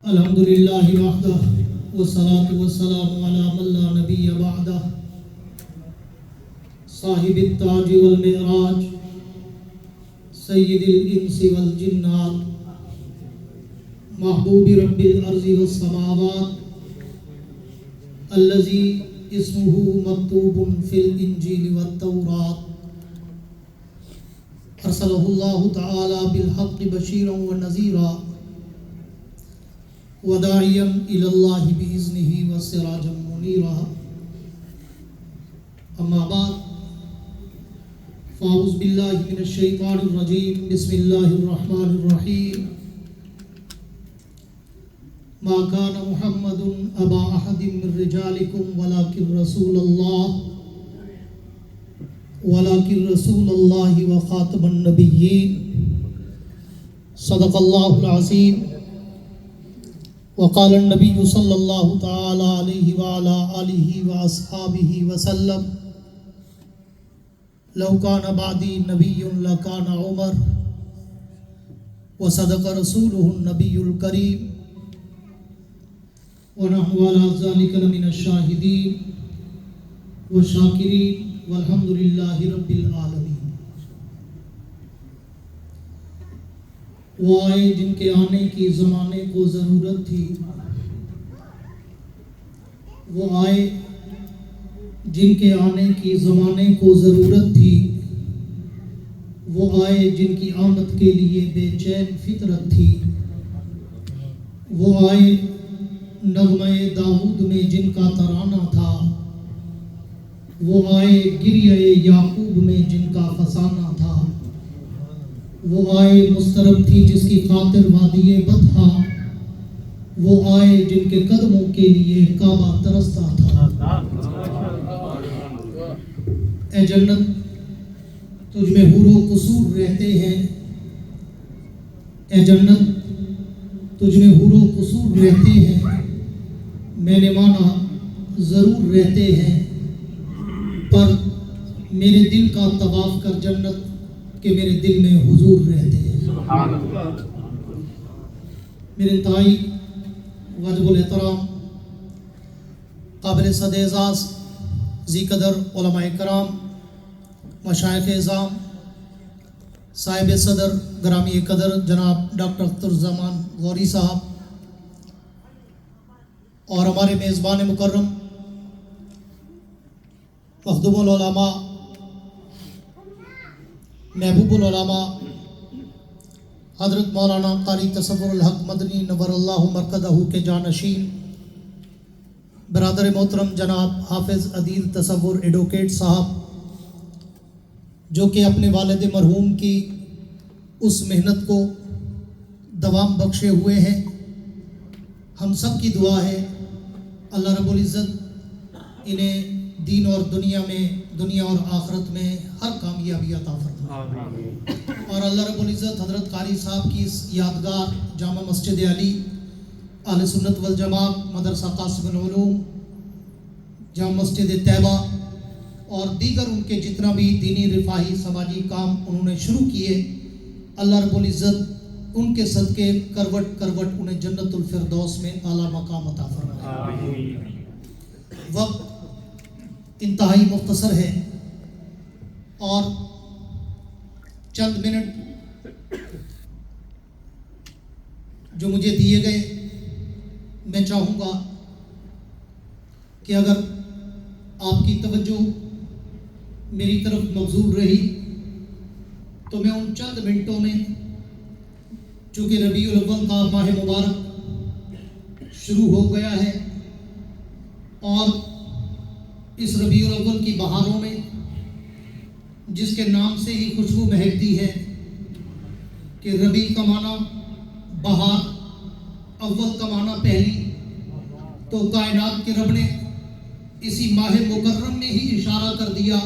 الحمد للہ وحدہ والصلاة والسلام علی من لا نبی بعدہ صاحب التاج والمعراج سید الانس والجنات محبوب رب الارض والسماوات الذی اسمہ مکتوب فی الانجیل والتوراۃ ارسلہ اللہ تعالی بالحق بشیرا ونذیرا وداعیا الی اللہ باذنہ وسراجا منیرا اما بعد فاعوذ باللہ من الشیطان الرجیم بسم اللہ الرحمن الرحیم ما کان محمد ابا احد من رجالکم ولکن رسول اللہ وخاتم النبیین صدق اللہ العظیم وقال النبی صلی اللہ تعالی علیہ وعلا آلہ واصحابہ وسلم لو کان بعدی نبی لکان عمر وصدق رسولہ النبی الکریم ونحن على ذلك لمن الشاہدین والشاکرین والحمد للہ رب العالمین۔ وہ آئے جن کے آنے کی زمانے کو ضرورت تھی، وہ آئے جن کے آنے کی زمانے کو ضرورت تھی، وہ آئے جن کی آمد کے لیے بے چین فطرت تھی، وہ آئے نغمہ داؤد میں جن کا ترانہ تھا، وہ آئے گریہ یعقوب میں جن کا فسانہ تھا، وہ آئے مسترب تھی جس کی خاطر وادی بطحا، وہ آئے جن کے قدموں کے لیے کعبہ ترستا تھا۔ اے جنت تجھ میں حور و قصور رہتے ہیں، اے جنت تجھ میں حور و قصور رہتے ہیں، میں نے مانا ضرور رہتے ہیں، پر میرے دل کا طواف کر جنت کہ میرے دل میں حضور رہتے ہیں۔ میرے انتہائی واجب الاحترام قابل صد اعزاز ذی قدر علماء کرام، مشائخ اعظام، صاحب صدر گرامی قدر جناب ڈاکٹر اخترالزمان غوری صاحب، اور ہمارے میزبان مکرم مخدوم العلماء، محبوب العلماء حضرت مولانا قاری تصور الحق مدنی نور اللہ مرکزہ کے جانشین، برادر محترم جناب حافظ عدیل تصور ایڈوکیٹ صاحب، جو کہ اپنے والد مرحوم کی اس محنت کو دوام بخشے ہوئے ہیں، ہم سب کی دعا ہے اللہ رب العزت انہیں دین اور دنیا اور آخرت میں ہر کامیابی عطا فرمائے، اور اللہ رب العزت حضرت قاری صاحب کی اس یادگار جامع مسجد علی، اہل سنت والجماعت، مدرسہ قاسم العلوم، جامع مسجد طیبہ اور دیگر ان کے جتنا بھی دینی رفاہی سماجی کام انہوں نے شروع کیے، اللہ رب العزت ان کے صدقے کروٹ کروٹ انہیں جنت الفردوس میں اعلیٰ مقام عطا فرمائے۔ وقت انتہائی مختصر ہے اور چند منٹ جو مجھے دیے گئے، میں چاہوں گا کہ اگر آپ کی توجہ میری طرف مبذول رہی تو میں ان چند منٹوں میں، چونکہ ربیع الاول کا ماہ مبارک شروع ہو گیا ہے اور اس ربیع الاول کی بہاروں میں جس کے نام سے ہی خوشبو مہکتی ہے کہ ربیع کا معنی بہار، اول کا معنی پہلی، تو کائنات کے رب نے اسی ماہ مکرم میں ہی اشارہ کر دیا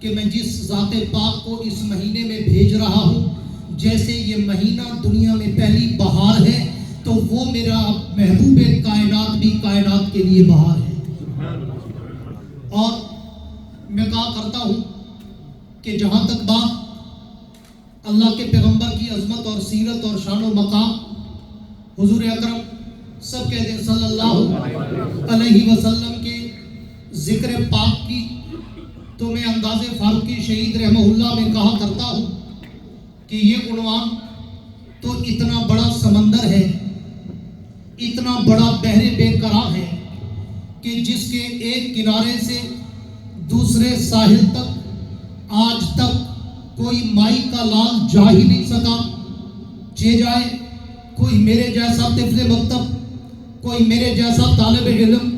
کہ میں جس ذات پاک کو اس مہینے میں بھیج رہا ہوں، جیسے یہ مہینہ دنیا میں پہلی بہار ہے تو وہ میرا محبوب کائنات بھی کائنات کے لیے بہار ہے۔ اور میں کہا کرتا ہوں کہ جہاں تک بات اللہ کے پیغمبر کی عظمت اور سیرت اور شان و مقام، حضور اکرم سب کہتے ہیں صلی اللہ علیہ وسلم کے ذکر پاک کی تو میں انداز فاروقی شہید رحمہ اللہ میں کہا کرتا ہوں کہ یہ عنوان تو اتنا بڑا سمندر ہے، اتنا بڑا بحر بے قرار ہے کہ جس کے ایک کنارے سے دوسرے ساحل تک آج تک کوئی مائی کا لال جا ہی نہیں سکا۔ جائے کوئی میرے جیسا طفل مکتب، کوئی میرے جیسا طالب علم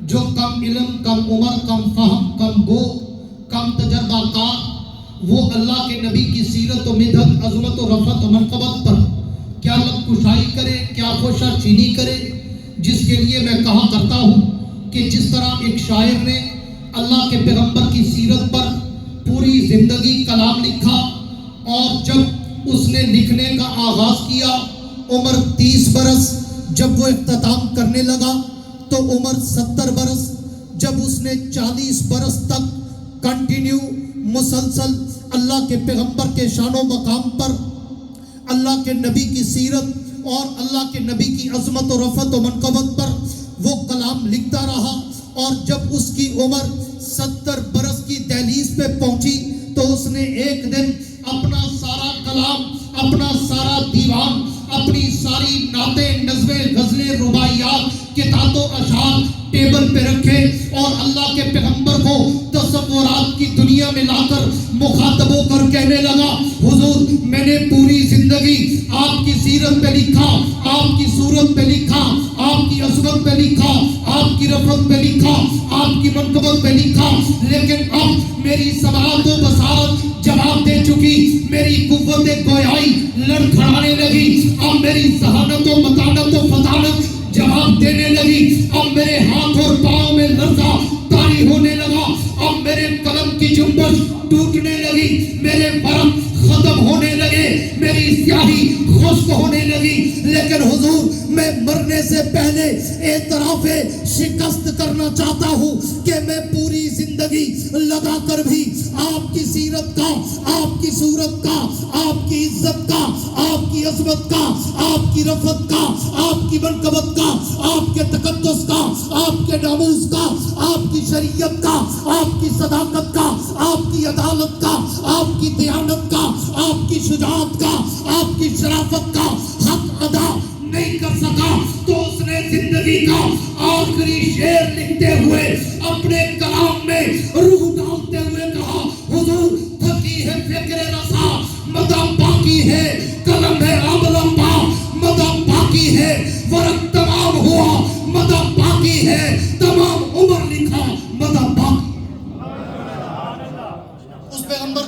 جو کم علم، کم عمر، کم فہم، کم گو، کم تجربہ کار، وہ اللہ کے نبی کی سیرت و مدحت، عظمت و رفعت و منقبت پر کیا لب کشائی کرے، کیا خوشہ چینی کرے، جس کے لیے میں کہا کرتا ہوں کہ جس طرح ایک شاعر نے اللہ کے پیغمبر کی سیرت پر پوری زندگی کلام لکھا، اور جب اس نے لکھنے کا آغاز کیا عمر 30 برس، جب وہ اختتام کرنے لگا تو عمر 70 برس، جب اس نے 40 برس تک کنٹینیو مسلسل اللہ کے پیغمبر کے شان و مقام پر، اللہ کے نبی کی سیرت اور اللہ کے نبی کی عظمت و رفعت و منقبت پر وہ کلام لکھتا رہا، اور جب اس کی عمر 70 برس کی دہلیز پہ پہنچی تو اس نے ایک دن اپنا سارا کلام، اپنا سارا دیوان، اپنی ساری نعتیں، نظمیں، غزلیں، رباعیات، کتاب و اشعار ٹیبل پہ رکھے اور اللہ کے پیغمبر کو تصورات کی دنیا میں لا کر مخاطب ہو کر کہنے لگا، حضور میں نے پوری زندگی آپ کی سیرت پہ لکھا، آپ کی صورت پہ لکھا، آپ کی عظمت پہ لکھا، آپ کی رفعت پہ لکھا، آپ کی منقبت پہ لکھا، لیکن اب میری سماعت و بصارت جواب دے چکی، میری قوت گویائی لڑکھڑانے لگی، اب میری ذہانت و متانت و فطانت جواب دینے لگی، اب میرے ہاتھ اور پاؤں میں لرزہ طاری ہونے لگا، اب میرے قلم کی جنبش ٹوٹنے لگی، میرے ورق ختم ہونے لگے، میری سیاہی خشک ہونے لگی، لیکن حضور میں مرنے سے پہلے اعتراف شکست کرنا چاہتا ہوں کہ میں پوری زندگی لگا کر بھی آپ کی سیرت کا، آپ کی صورت کا، آپ کی عزت کا، آپ کی عظمت کا، آپ کی رفعت کا، آپ کی منقبت کا، آپ کے تقدس کا، آپ کے ناموس کا، آپ کی شریعت کا، آپ کی صداقت کا، آپ کی عدالت کا، آپ کی دیانت کا، آپ کی شجاعت کا، آپ کی شرافت کا حق ادا نہیں کر سکا، تو اس نے زندگی کا آخری شعر لکھتے ہوئے اپنے کلام میں روح ڈالتے ہوئے کہا، حضور تھکی ہے فکر رسا، مدہ باقی ہے، قلم ہے عملہ پا، مدہ باقی ہے، ورق تمام ہوا، مدہ باقی ہے، تمام عمر لکھا، مدہ باقی۔ اس پیغمبر